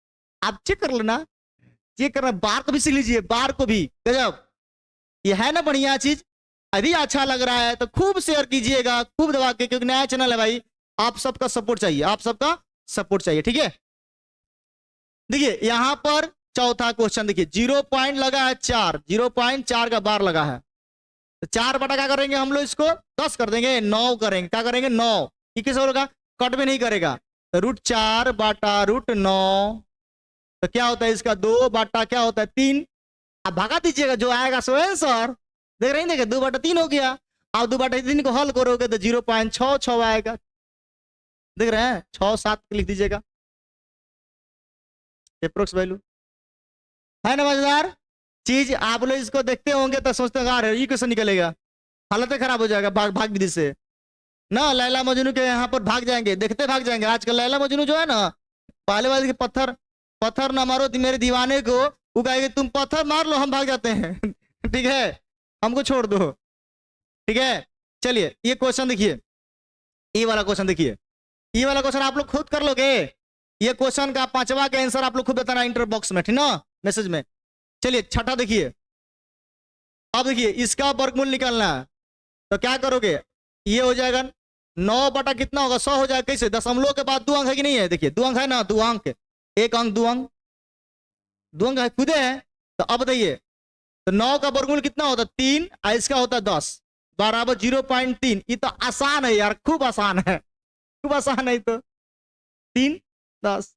आप चेक कर लेना, चेक करना, बार को भी सीख लीजिए, बार को भी, गजब ये है ना बढ़िया चीज। अभी अच्छा लग रहा है तो खूब शेयर कीजिएगा, खूब दबा के, क्योंकि नया चैनल है भाई, आप सबका सपोर्ट चाहिए, आप सबका सपोर्ट चाहिए, ठीक है। देखिए यहां पर चौथा क्वेश्चन देखिए, 0 पॉइंट लगा है 4, 0.4 का बार लगा है, तो 4 बटा क्या करेंगे हम लोग, इसको 10 कर देंगे, 9 करेंगे, क्या करेंगे 9, किस होगा कट में नहीं करेगा, तो √4 बाटा √9, तो क्या होता है इसका 2 बाटा क्या होता है 3, अब भगा दीजिएगा जो आएगा सो आंसर, देख रहे हैं 2/3 हो गया। अब 2/3 को हल करोगे तो 0.66 आएगा, देख रहे हैं 6-7 लिख दीजिएगा, अप्रोक्स वैल्यू है ना। मजेदार चीज, आप लोग इसको देखते होंगे तो सोचते होंगे ये कैसे निकलेगा, हालत खराब हो जाएगा, भाग विधि से ना, लैला मजनू के यहाँ पर भाग जाएंगे, देखते भाग जाएंगे। आजकल लैला मजनू जो है ना, पहले वाले के पत्थर ना मारो मेरे दीवाने को, वो कहेगा तुम पत्थर मार लो हम भाग जाते हैं ठीक है, हमको छोड़ दो, ठीक है। चलिए ये क्वेश्चन देखिए, ये वाला क्वेश्चन देखिए, ये वाला क्वेश्चन आप लोग खुद कर लोगे, ये क्वेश्चन का 5वां का आंसर आप लोग खुद बताना इंटर बॉक्स में, ठीक ना, मैसेज में। चलिए छठा देखिए, अब देखिए इसका वर्गमूल निकालना है, तो क्या करोगे, ये हो जाएगा 9 बटा कितना होगा 100 हो जाएगा, कैसे, दशमलव के बाद 2 अंक है कि नहीं है, देखिए 2 अंक है ना, 2 अंक, एक अंक 2 अंक, 2 अंक है खुदे है। तो अब बताइए, तो 9 का वर्गमूल कितना होता है 3, और इसका होता है 10 बराबर 0.3, ये तो आसान है यार, खूब आसान है, खूब आसान है तो 3 10।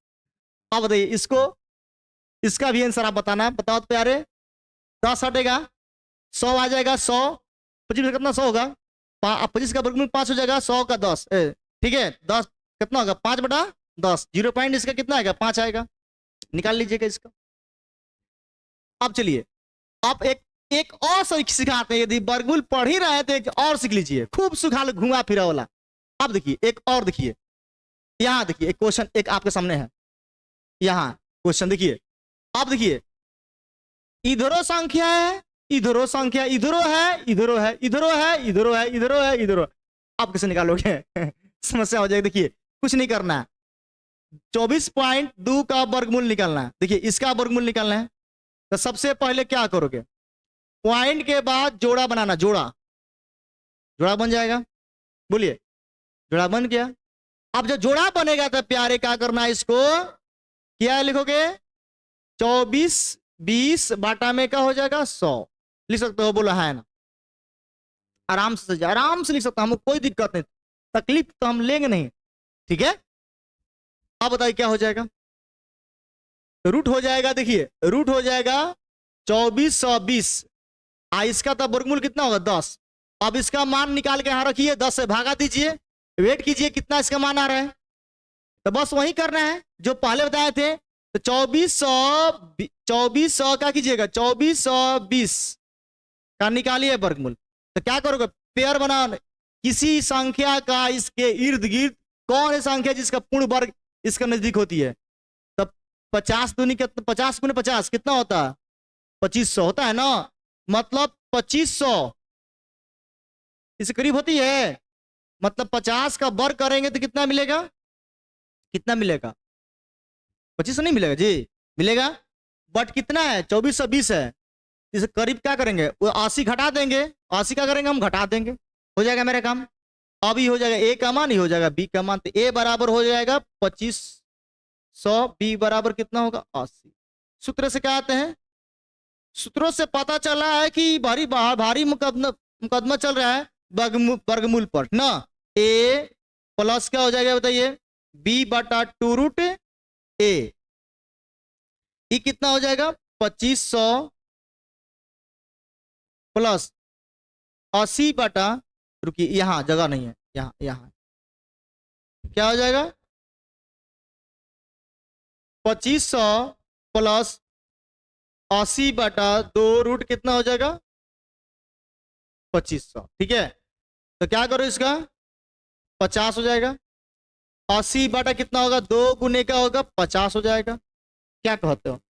अब बताइए इसको, इसका भी आंसर आप बताना, बताओ तो प्यारे, 10 हटेगा 100 आ जाएगा, 100 25 कितना 100 होगा, 25 का वर्गमूल 5 हो जाएगा, 100 का 10, ठीक है 10 कितना होगा 5/10, 0 पॉइंट इसका कितना आएगा 5 आएगा, निकाल लीजिएगा इसका। अब चलिए आप एक और सिखाते हैं, यदि वर्गमूल पढ़ ही रहे हैं तो एक और सीख लीजिए, खूब सुखा घुमा फिरा वाला। अब देखिए एक और देखिए, यहां देखिए एक क्वेश्चन एक आपके सामने है, यहां क्वेश्चन देखिए, आप देखिए इधरो संख्या है, इधरो संख्या, इधरो है, इधरो है, इधरो है, इधरो है, इधरो है, इधरो, आप कैसे निकालोगे समस्या हो जाएगी। देखिए कुछ नहीं करना है, 24.2 का वर्गमूल निकालना है। देखिए इसका वर्गमूल निकालना है, तो सबसे पहले क्या करोगे, पॉइंट के बाद जोड़ा बनाना, जोड़ा बन जाएगा, बोलिए जोड़ा बन गया। अब जब जोड़ा बनेगा तो प्यारे क्या करना है, इसको क्या लिखोगे? 24 20 बाटा में क्या हो जाएगा? 100 लिख सकते हो, बोला है ना? आराम से लिख सकते हो, हमको कोई दिक्कत नहीं, तकलीफ तो हम लेंगे नहीं, ठीक है। अब बताइए क्या हो जाएगा? रूट हो जाएगा, देखिए रूट हो जाएगा 2420, इसका तो वर्गमूल कितना होगा? 10। अब इसका मान निकाल के यहां रखिए, 10 से भागा दीजिए, वेट कीजिए कितना इसका मान आ रहा है। तो बस वही करना है जो पहले बताए थे। तो 2400 क्या कीजिएगा? 2420 का निकालिए वर्गमूल। तो क्या करोगे? पेयर बना, किसी संख्या का इसके इर्द गिर्द कौन है संख्या जिसका पूर्ण वर्ग इसका नजदीक होती है? तब 50 दूनी 50 गुने 50 कितना होता है? 2500 होता है ना। मतलब 2500 इसके करीब होती है। मतलब 50 का वर्ग करेंगे तो कितना मिलेगा? कितना मिलेगा? 2500 नहीं मिलेगा जी, मिलेगा, बट कितना है? 2420 है। इसे करीब क्या करेंगे? वो 80 घटा देंगे, 80 क्या करेंगे हम? घटा देंगे, हो जाएगा मेरा काम। अब ये हो जाएगा ए का मान, ये हो जाएगा बी का मान। तो ए बराबर हो जाएगा 2500, बी बराबर कितना होगा? 80। सूत्र से क्या आते हैं? सूत्रों से पता चला है कि भारी भारी मुकदमा चल रहा है वर्गमूल पर ना। ए प्लस क्या हो जाएगा बताइए? बी बटा 2 रूट ए। ये कितना हो जाएगा? 2500 प्लस 80 बटा, रुकिए यहां जगह नहीं है, यहां क्या हो जाएगा? 2500 प्लस 80 बटा 2 रूट कितना हो जाएगा? 2500, ठीक है। तो क्या करो इसका? 50 हो जाएगा। 80 बटा कितना होगा? 2 गुने का होगा 50 हो जाएगा। क्या कहते हो?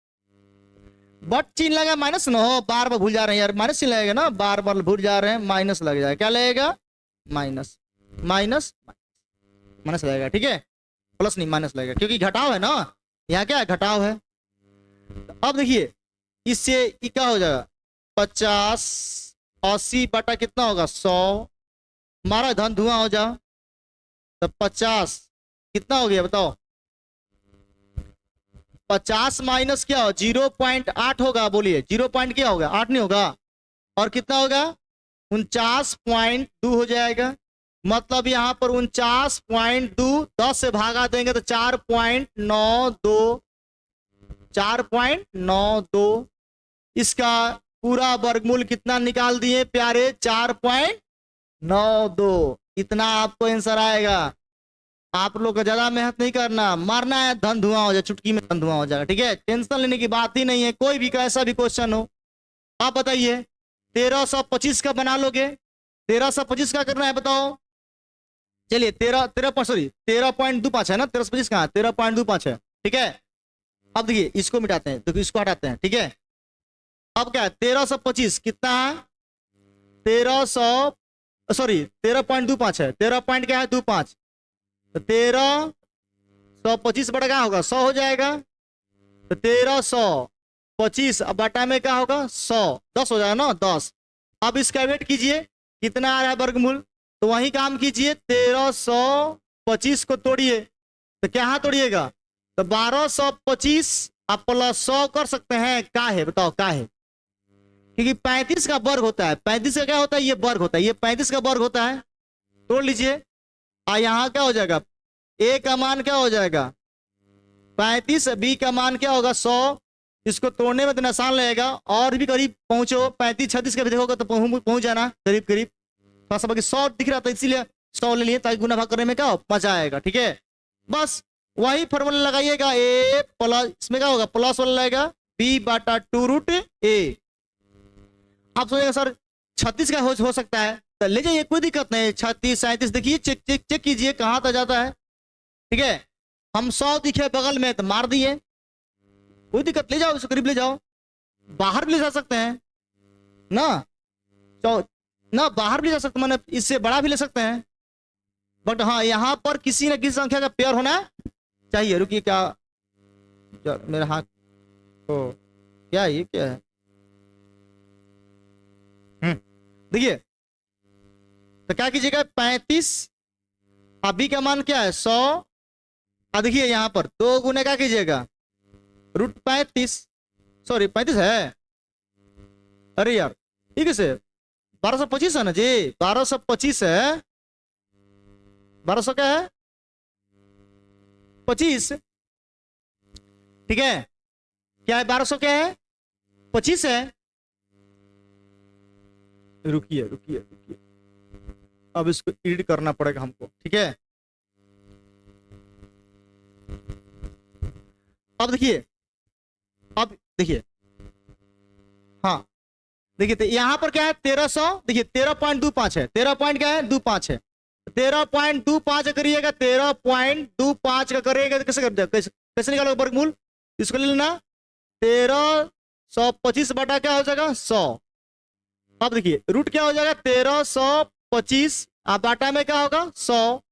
बट चिन्ह लगा माइनस ना हो, बार बार भूल जा रहे हैं यार, माइनस चिन्ह लगेगा ना, बार बार भूल जा रहे हैं, माइनस लग जाएगा। क्या लगेगा? माइनस माइनस माइनस लगेगा, ठीक है। प्लस नहीं, माइनस लगेगा, क्योंकि घटाव है ना, यहाँ क्या है? घटाव है। अब देखिए इससे ये क्या हो जाएगा? 50 80 बटा कितना होगा? 100। मारा धन धुआं हो जा। तो 50 कितना हो गया बताओ? 50 माइनस क्या हो? 0.8 होगा, बोलिए 0 पॉइंट क्या होगा? 8 नहीं होगा, और कितना होगा? 49.2 हो जाएगा। मतलब यहां पर 49.2 10 से भागा देंगे तो 4.92, 4.92। इसका पूरा वर्गमूल कितना निकाल दिए प्यारे? 4.92। इतना आपको आंसर आएगा। आप लोग को ज्यादा मेहनत नहीं करना, मारना है धन धुआं हो जाए, चुटकी में धन धुआं हो जाएगा, ठीक है। टेंशन लेने की बात ही नहीं है। कोई भी कैसा भी क्वेश्चन हो, आप बताइए 1325 का बना लोगे? 1325 का करना है बताओ? चलिए 13.25 है ना, 1325 कहाँ? 13.25 है, ठीक है। अब देखिए इसको मिटाते हैं, तो इसको हटाते हैं, ठीक है। अब क्या है? 1325 कितना है? 13.25 है। 13 पॉइंट क्या है? 25। तो 1325 बटा क्या होगा? 100 हो जाएगा। तो 1325 अब बटा में क्या होगा? 100, 10 हो जाएगा ना, 10। अब इसका वेट कीजिए कितना आ रहा है वर्गमूल। तो वही काम कीजिए, 1325 को तोड़िए। तो क्या तोड़िएगा? तो 1225 आप प्लस 100 कर सकते हैं। क्या है बताओ? क्या है? क्योंकि 35 का वर्ग होता है। 35 का क्या होता है? ये वर्ग होता है, ये 35 का वर्ग होता है। तोड़ लीजिए। यहां क्या हो जाएगा? ए का मान क्या हो जाएगा? 35। बी का मान क्या होगा? 100। इसको तोड़ने में तो आसान लगेगा, और भी करीब पहुंचो। 35 36 का भी देखोगे तो पहुंच जाना करीब करीब। थोड़ा सा बाकी 100 दिख रहा था, इसीलिए 100 ले लिए, ताकि गुना भाग करने में क्या हो? मजा आएगा, ठीक है। बस वही फॉर्मूला लगाइएगा। ए प्लस, इसमें क्या होगा? प्लस वाला लगेगा बी बटा 2 रूट ए। आप सोचेगा सर 36 का हो सकता है, तो ले जाइए, कोई दिक्कत नहीं। 36 37 देखिए, चेक चेक चेक कीजिए कहां तक जाता है, ठीक है। हम 100 दिखे बगल में तो मार दिए, कोई दिक्कत, ले जाओ इसको करीब ले जाओ। बाहर भी ले जा सकते हैं ना, ना बाहर भी ले जा सकते, मैंने इससे बड़ा भी ले सकते हैं। बट हाँ, यहां पर किसी न किसी संख्या का पेयर होना चाहिए। रुकिए, क्या मेरा हाथ तो क्या है? ये क्या है? देखिए, तो क्या कीजिएगा? 35, अभी का मान क्या है? 100। देखिए यहां पर 2 गुने क्या कीजिएगा? रूट 35, सॉरी 35 है, अरे यार ठीक है से 1225 है ना जी, 1225 है, 1200 क्या है 25, ठीक है, क्या है 1200 क्या है 25 है, रुकिए रुकिए रुकिए, अब इसको एडिट करना पड़ेगा हमको, ठीक है। अब देखिए, अब देखिए, हाँ देखिए, तो यहां पर क्या है 1300, देखिए 13.25 है, 13 पॉइंट क्या है 25 है, 13.25 करिएगा, 13.25 का करिएगा तो कैसे कर दिया, कैसे निकालोगे वर्गमूल, इसको ले लेना 1325 बटा क्या हो जाएगा 100। अब देखिए रूट क्या हो जाएगा 1325, अब बाटा में क्या होगा 100,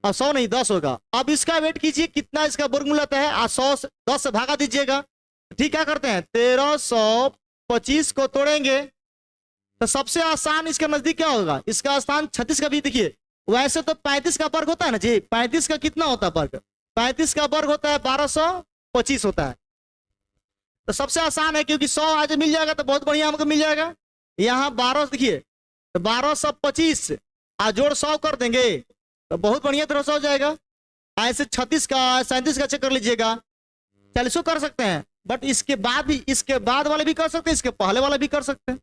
और 100 नहीं 10 होगा। अब इसका वेट कीजिए कितना इसका वर्गमूल आता है, 100 से 10 से भागा दीजिएगा, ठीक, क्या करते हैं 1325 को तोड़ेंगे तो सबसे आसान इसके नजदीक क्या होगा, इसका स्थान 36 का भी, देखिए वैसे तो 35 का वर्ग होता है ना जी, 35 का कितना होता है वर्ग, 35 का वर्ग होता है 1225 होता है, तो सबसे आसान है क्योंकि 100 आज मिल जाएगा तो बहुत बढ़िया हमको मिल जाएगा। यहाँ 12 देखिए तो 1225 आज जोड़ 100 कर देंगे तो बहुत बढ़िया तरह से हो जाएगा। ऐसे 36 का 37 का चेक कर लीजिएगा, 40 कर सकते हैं, बट इसके बाद भी, इसके बाद वाले भी कर सकते हैं, इसके पहले वाले भी कर सकते हैं,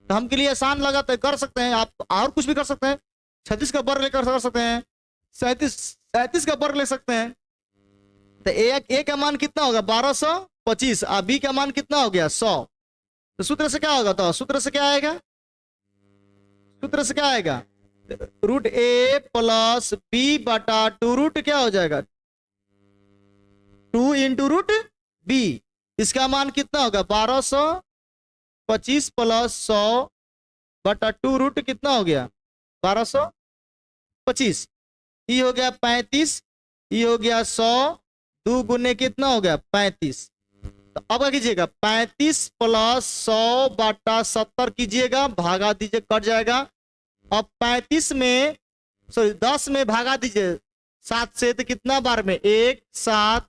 तो हमके लिए आसान लगा तो कर सकते हैं। आप और कुछ भी कर सकते हैं, 36 का वर्ग लेकर कर सकते हैं, 37 का वर्ग ले सकते हैं, तो ए का मान कितना होगा 1225, और बी का मान कितना हो गया 100, तो सूत्र से क्या होगा, तो सूत्र से क्या आएगा, सूत्र से क्या आएगा रूट ए प्लस बी बटा 2 रूट क्या हो जाएगा 2 इंटू रूट बी, इसका मान कितना होगा 1225 प्लस 100 बटा 2 रूट कितना हो गया 1225, ये हो गया 35, ये हो गया 100, 2 गुने कितना हो गया 35, तो अब क्या कीजिएगा 35 प्लस 100 बटा 70 कीजिएगा, भागा दीजिए कट जाएगा। अब 35 में सॉरी 10 में भागा दीजिए 7 से, तो कितना बार में 1 7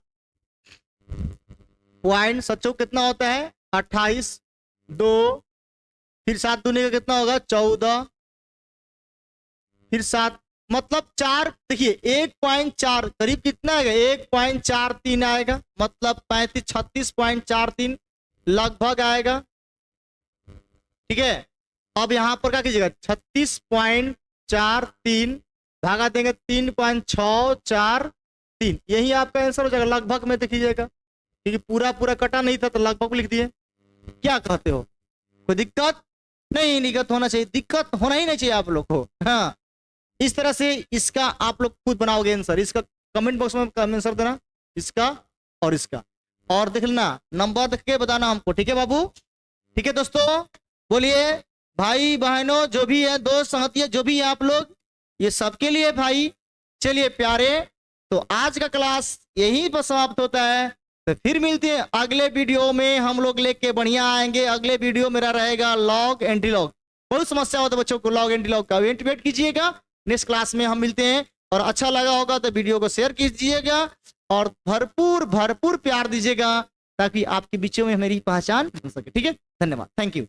पॉइंट सचो कितना होता है 28, 2 फिर 7 दूनी का कितना होगा 14, फिर 7 मतलब 4, देखिए 1.4 करीब कितना आएगा 1.43 आएगा, मतलब 35 36.43 लगभग आएगा, ठीक है। अब यहां पर क्या कीजिएगा 36.43 भागा देंगे 3.643, यही आपका आंसर हो जाएगा लगभग में, देखिएगा क्योंकि पूरा पूरा कटा नहीं था तो लगभग लिख दिए। क्या कहते हो, कोई दिक्कत नहीं, दिक्कत होना चाहिए, दिक्कत होना ही नहीं चाहिए आप लोग को, हाँ इस तरह से इसका आप लोग खुद बनाओगे आंसर, इसका कमेंट बॉक्स में आंसर देना, इसका और इसका, और देख लेना नंबर देख के बताना हमको, ठीक है बाबू, ठीक है दोस्तों, बोलिए भाई बहनों जो भी है दोस्त संगतिया जो भी है आप लोग, ये सबके लिए भाई। चलिए प्यारे, तो आज का क्लास यहीं पर समाप्त होता है, तो फिर मिलते हैं अगले वीडियो में, हम लोग लेके बढ़िया आएंगे। अगले वीडियो मेरा रहेगा लॉग एंटी लॉग, बहुत समस्या होता है बच्चों को लॉग एंटी लॉग का, वेट कीजिएगा, नेक्स्ट क्लास में हम मिलते हैं, और अच्छा लगा होगा तो वीडियो को शेयर कीजिएगा और भरपूर भरपूर प्यार दीजिएगा ताकि आपके बीचों में मेरी पहचान बन सके, ठीक है, धन्यवाद, थैंक यू।